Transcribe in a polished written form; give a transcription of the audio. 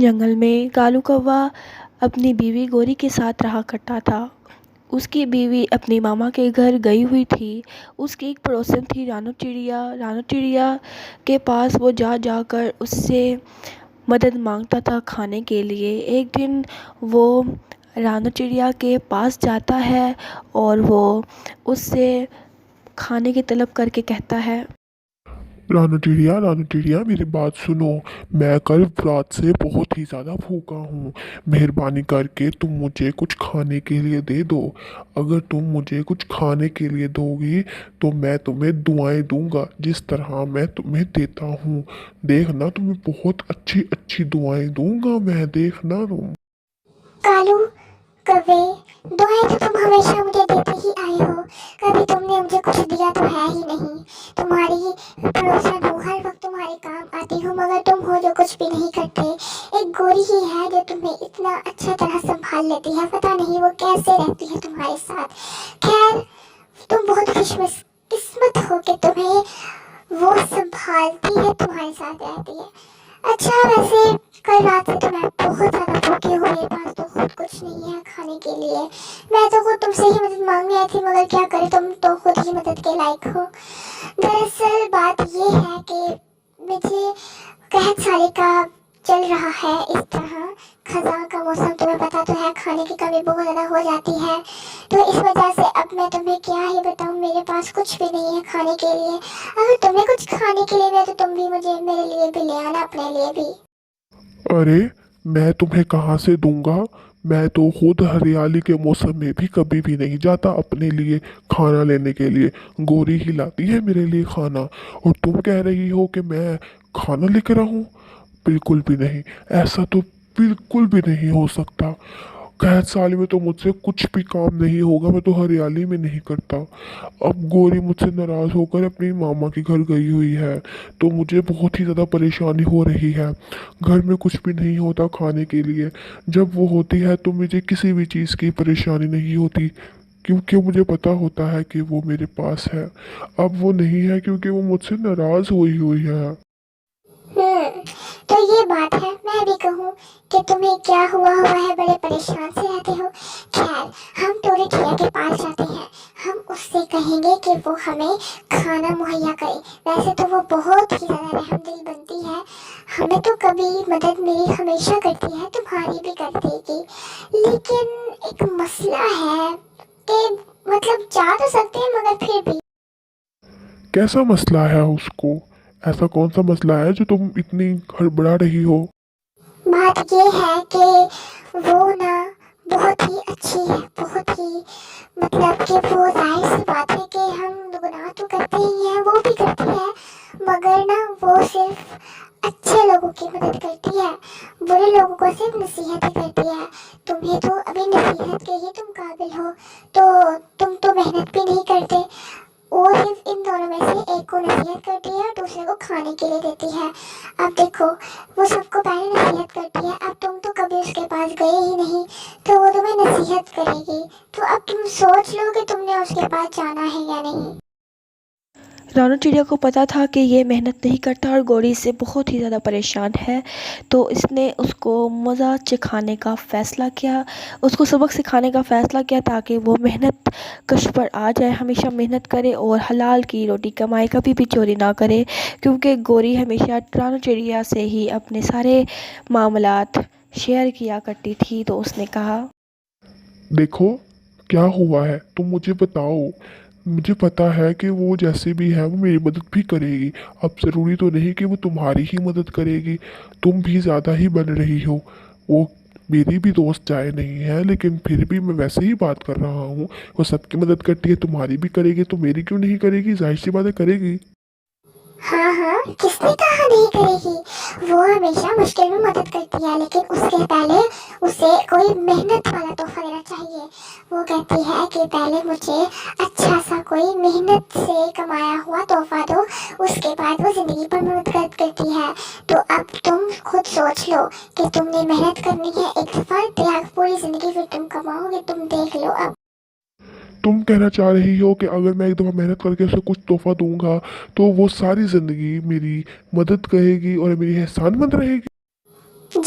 جنگل میں کالو کوا اپنی بیوی گوری کے ساتھ رہا کرتا تھا۔ اس کی بیوی اپنی ماما کے گھر گئی ہوئی تھی۔ اس کی ایک پڑوسن تھی رانو چڑیا۔ رانو چڑیا کے پاس وہ جا جا کر اس سے مدد مانگتا تھا کھانے کے لیے۔ ایک دن وہ رانو چڑیا کے پاس جاتا ہے اور وہ اس سے کھانے کی طلب کر کے کہتا ہے، رانو چڑیا میری بات سنو، میں کل رات سے بہت ہی زیادہ بھوکا ہوں، مہربانی کر کے تم مجھے کچھ کھانے کے لیے دے دو۔ اگر تم مجھے کچھ کھانے کے لیے دو گی تو میں تمہیں دعائیں دوں گا جس طرح میں تمہیں دیتا ہوں۔ دیکھنا تمہیں بہت اچھی اچھی دعائیں دوں گا میں، دیکھنا تم۔ کالو کوے، دعائیں تو تم ہمیشہ مجھے دیتے ہی آئے ہو، کبھی تم نے مجھے کچھ دیا تو ہے ہی نہیں۔ تمہاری پڑوسن ہوں، ہر وقت تمہارے کام آتی ہوں، مگر تم ہو جو کچھ بھی نہیں کرتے۔ ایک گوری ہی ہے جو تمہیں اتنا اچھا طرح سنبھال لیتی ہے، پتہ نہیں وہ کیسے رہتی ہے تمہارے ساتھ۔ خیر، تم بہت خوش قسمت ہو کہ تمہیں وہ سنبھالتی ہے، تمہارے ساتھ رہتی ہے۔ اچھا، ویسے کل رات سے تو میں بہت زیادہ بھوکی ہوں، میرے پاس تو خود کچھ نہیں ہے کھانے کے لیے۔ میں تو خود تم سے ہی مدد مانگنے آئی تھی، مگر کیا کرے، تم تو خود ہی مدد کے لائق ہو۔ دراصل بات یہ ہے کہ مجھے قحط سالی کا چل رہا ہے اس طرح، خزاں کا موسم تمہیں پتہ تو ہے، کھانے کی کمی بہت زیادہ ہو جاتی ہے، تو اس وجہ سے اب میں تمہیں کیا ہی بتاؤں، میرے پاس کچھ بھی نہیں ہے کھانے کے لیے۔ اگر تمہیں کچھ کھانے کے لیے ہے تو تم بھی مجھے میرے لیے بھی لے آنا، اپنے لیے بھی۔ ارے میں تمہیں کہاں سے دوں گا، میں تو خود ہریالی کے موسم میں بھی کبھی بھی نہیں جاتا اپنے لیے کھانا لینے کے لیے، گوری ہی لاتی ہے میرے لیے کھانا، اور تم کہہ رہی ہو کہ میں کھانا لے کے رہوں؟ بالکل بھی نہیں، ایسا تو بالکل بھی نہیں ہو سکتا۔ قحط سالی میں تو مجھ سے کچھ بھی کام نہیں ہوگا، میں تو ہریالی میں نہیں کرتا۔ اب گوری مجھ سے ناراض ہو کر اپنی ماما کے گھر گئی ہوئی ہے، تو مجھے بہت ہی زیادہ پریشانی ہو رہی ہے، گھر میں کچھ بھی نہیں ہوتا کھانے کے لیے۔ جب وہ ہوتی ہے تو مجھے کسی بھی چیز کی پریشانی نہیں ہوتی، کیونکہ مجھے پتا ہوتا ہے کہ وہ میرے پاس ہے۔ اب وہ نہیں ہے کیونکہ وہ مجھ سے ناراض ہوئی ہے۔ تو یہ بات ہے، میں بھی کہوں کہ تمہیں کیا ہوا ہے، بڑے پریشان سے رہتے ہو۔ خیر، ہم ٹوری ٹھیا کے پاس جاتے ہیں، ہم اس سے کہیں گے کہ وہ ہمیں کھانا مہیا کرے۔ ویسے تو وہ بہت ہی زیادہ رحم دل بنتی ہے، ہمیں تو کبھی مدد میری ہمیشہ کرتی ہے، تمہاری بھی کر دے گی، لیکن ایک مسئلہ ہے کہ مطلب جا تو سکتے ہیں مگر پھر بھی۔ کیسا مسئلہ ہے اس کو؟ ایسا کون سا مسئلہ ہے جو تم اتنی ہڑبڑا رہی ہو؟ بات یہ ہے کہ وہ نا بہت ہی اچھی ہے، بہت ہی مطلب کہ وہ ظاہر سی بات ہے کہ ہم گناہ تو کرتے ہی ہیں، وہ بھی کرتی ہے، مگر نا وہ صرف اچھے لوگوں کی مدد کرتی ہے، برے لوگوں کو صرف نصیحت ہی کرتی ہے۔ تمہیں تو ابھی نصیحت کے ہی تم قابل ہو، تو تم تو محنت بھی نہیں کرتے۔ وہ صرف ان دونوں میں سے ایک کو نصیحت کرتی ہے اور دوسرے کو کھانے کے لیے دیتی ہے۔ اب دیکھو، وہ سب کو پہلے نصیحت کرتی ہے، اب تم تو کبھی اس کے پاس گئے ہی نہیں، تو وہ تمہیں نصیحت کرے گی، تو اب تم سوچ لو کہ تم نے اس کے پاس جانا ہے یا نہیں۔ رانو چڑیا کو پتا تھا کہ یہ محنت نہیں کرتا اور گوری سے بہت ہی زیادہ پریشان ہے، تو اس نے اس کو مزہ چکھانے کا فیصلہ کیا، اس کو سبق سکھانے کا فیصلہ کیا تاکہ وہ محنت کش پر آ جائے، ہمیشہ محنت کرے اور حلال کی روٹی کمائے، کبھی بھی چوری نہ کرے، کیونکہ گوری ہمیشہ رانو چڑیا سے ہی اپنے سارے معاملات شیئر کیا کرتی تھی۔ تو اس نے کہا، دیکھو کیا ہوا ہے، تم مجھے بتاؤ، مجھے پتا ہے کہ وہ جیسے بھی ہے وہ میری مدد بھی کرے گی، اب ضروری تو نہیں کہ وہ تمہاری ہی مدد کرے گی، تم بھی زیادہ ہی بن رہی ہو، وہ میری بھی دوست چائے نہیں ہے، لیکن پھر بھی میں ویسے ہی بات کر رہا ہوں، وہ سب کی مدد کرتی ہے، تمہاری بھی کرے گی تو میری کیوں نہیں کرے گی، ظاہر سی باتیں کرے گی۔ ہاں ہاں، کس نے کہا نہیں کرے گی، وہ ہمیشہ مشکل میں مدد کرتی ہے، لیکن اس سے پہلے اسے کوئی محنت والا تحفہ دینا چاہیے۔ وہ کہتی ہے کہ پہلے مجھے اچھا سا کوئی محنت سے کمایا ہوا تحفہ دو، اس کے بعد وہ زندگی پر مدد کرتی ہے۔ تو اب تم خود سوچ لو کہ تم نے محنت کرنی ہے ایک دفعہ، پوری زندگی پھر تم کماؤ گے، تم دیکھ لو اب۔ تم کہنا چاہ رہی ہو کہ اگر میں ایک دفعہ محنت کر کے اسے کچھ تحفہ دوں گا تو وہ ساری زندگی میری مدد کرے گی اور میری احسان مند رہے گی؟